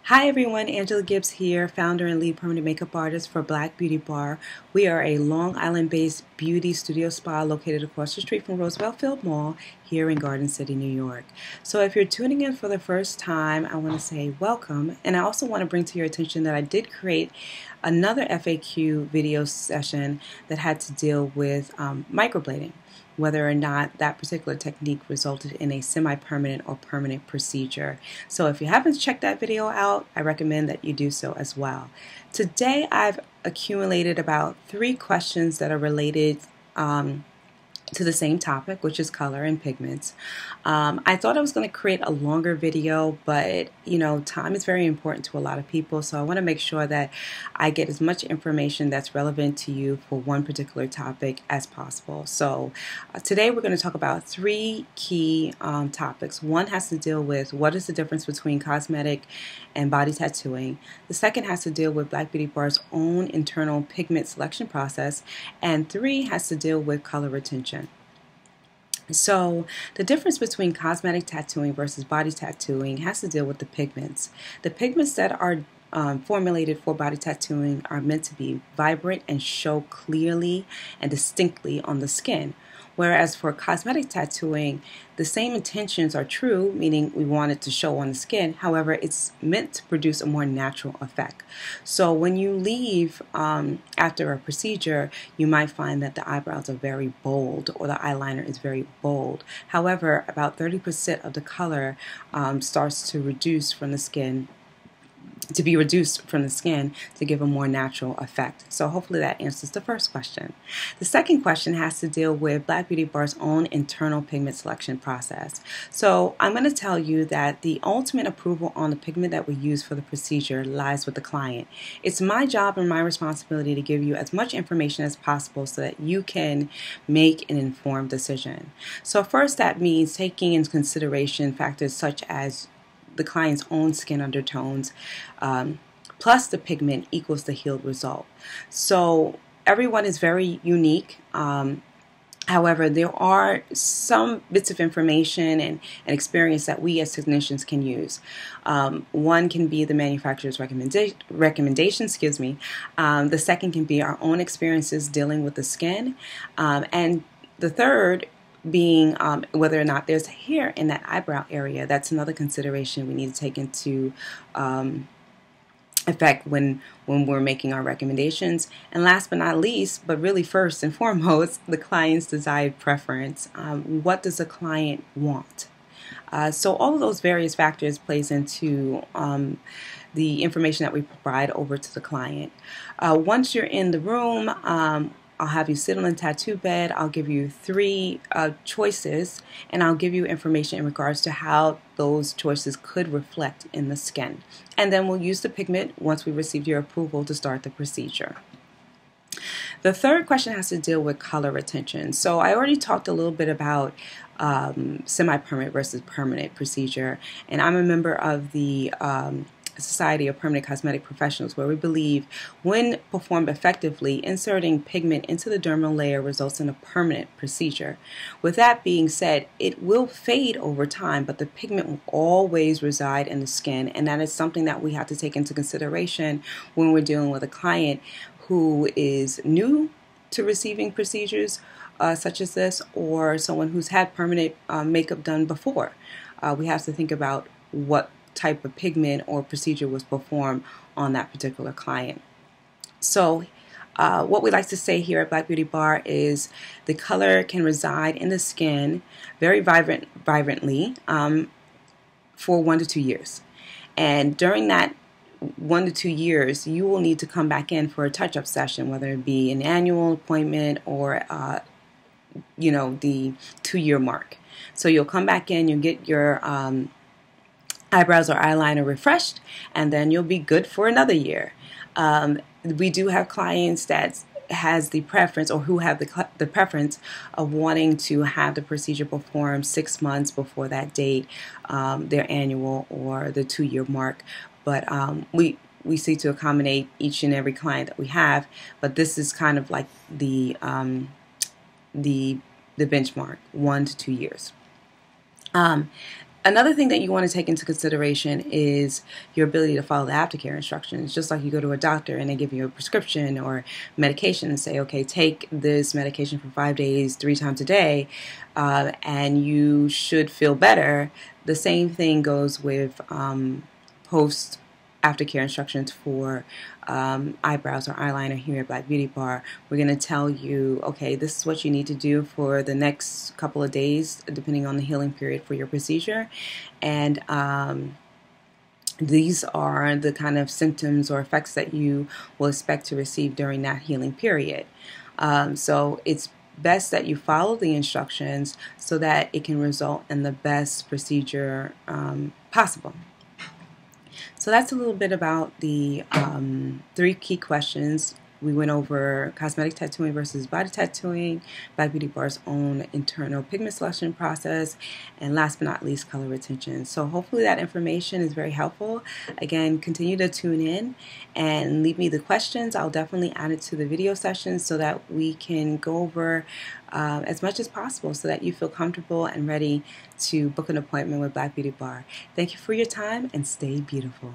Hi everyone, Angela Gibbs here, founder and lead permanent makeup artist for Black Beauty Bar. We are a Long Island-based beauty studio spa located across the street from Roosevelt Field Mall here in Garden City, New York. So if you're tuning in for the first time, I want to say welcome. And I also want to bring to your attention that I did create another FAQ video session that had to deal with microblading, whether or not that particular technique resulted in a semi-permanent or permanent procedure. So if you haven't checked that video out, I recommend that you do so as well. Today I've accumulated about 3 questions that are related to the same topic, which is color and pigments. I thought I was going to create a longer video, but time is very important to a lot of people, so I want to make sure that I get as much information that's relevant to you for one particular topic as possible. So today we're going to talk about 3 key topics. One has to deal with what is the difference between cosmetic and body tattooing. The second has to deal with Black Beauty Bar's own internal pigment selection process, and 3 has to deal with color retention. So the difference between cosmetic tattooing versus body tattooing has to deal with the pigments. The pigments that are formulated for body tattooing are meant to be vibrant and show clearly and distinctly on the skin. Whereas for cosmetic tattooing, the same intentions are true, meaning we want it to show on the skin. However, it's meant to produce a more natural effect. So when you leave after a procedure, you might find that the eyebrows are very bold or the eyeliner is very bold. However, about 30% of the color starts to reduce from the skin, to give a more natural effect. So hopefully that answers the first question. The second question has to deal with Black Beauty Bar's own internal pigment selection process. So I'm going to tell you that the ultimate approval on the pigment that we use for the procedure lies with the client. It's my job and my responsibility to give you as much information as possible so that you can make an informed decision. So first, that means taking into consideration factors such as the client's own skin undertones, plus the pigment equals the healed result. So everyone is very unique. However, there are some bits of information and experience that we as technicians can use. One can be the manufacturer's recommendation, the second can be our own experiences dealing with the skin, and the third being whether or not there's hair in that eyebrow area. That's another consideration we need to take into effect when we're making our recommendations. And last but not least, but really first and foremost, the client's desired preference. What does the client want? So all of those various factors plays into the information that we provide over to the client. Once you're in the room, I'll have you sit on the tattoo bed. I'll give you 3 choices, and I'll give you information in regards to how those choices could reflect in the skin. And then we'll use the pigment once we receive your approval to start the procedure. The third question has to deal with color retention. So I already talked a little bit about semi-permanent versus permanent procedure, and I'm a member of the Society of Permanent Cosmetic Professionals, where we believe when performed effectively, inserting pigment into the dermal layer results in a permanent procedure. With that being said, it will fade over time, but the pigment will always reside in the skin, and that is something that we have to take into consideration when we're dealing with a client who is new to receiving procedures such as this, or someone who's had permanent makeup done before. We have to think about what type of pigment or procedure was performed on that particular client. So what we like to say here at Black Beauty Bar is the color can reside in the skin very vibrantly for 1 to 2 years. And during that 1 to 2 years, you will need to come back in for a touch-up session, whether it be an annual appointment or the 2-year mark. So you'll come back in, you'll get your eyebrows or eyeliner refreshed, and then you'll be good for another year. We do have clients that has the preference, or who have the preference of wanting to have the procedure performed 6 months before that date, their annual or the 2-year mark. But we seek to accommodate each and every client that we have. But this is kind of like the benchmark, 1 to 2 years. Another thing that you want to take into consideration is your ability to follow the aftercare instructions. Just like you go to a doctor and they give you a prescription or medication and say, okay, take this medication for 5 days, 3 times a day, and you should feel better. The same thing goes with post aftercare instructions for eyebrows or eyeliner here at Black Beauty Bar. We're going to tell you, okay, this is what you need to do for the next couple of days, depending on the healing period for your procedure. And these are the kind of symptoms or effects that you will expect to receive during that healing period. So it's best that you follow the instructions so that it can result in the best procedure possible. So that's a little bit about the 3 key questions. We went over cosmetic tattooing versus body tattooing, Black Beauty Bar's own internal pigment selection process, and last but not least, color retention. So hopefully that information is very helpful. Again, continue to tune in and leave me the questions. I'll definitely add it to the video sessions so that we can go over as much as possible so that you feel comfortable and ready to book an appointment with Black Beauty Bar. Thank you for your time and stay beautiful.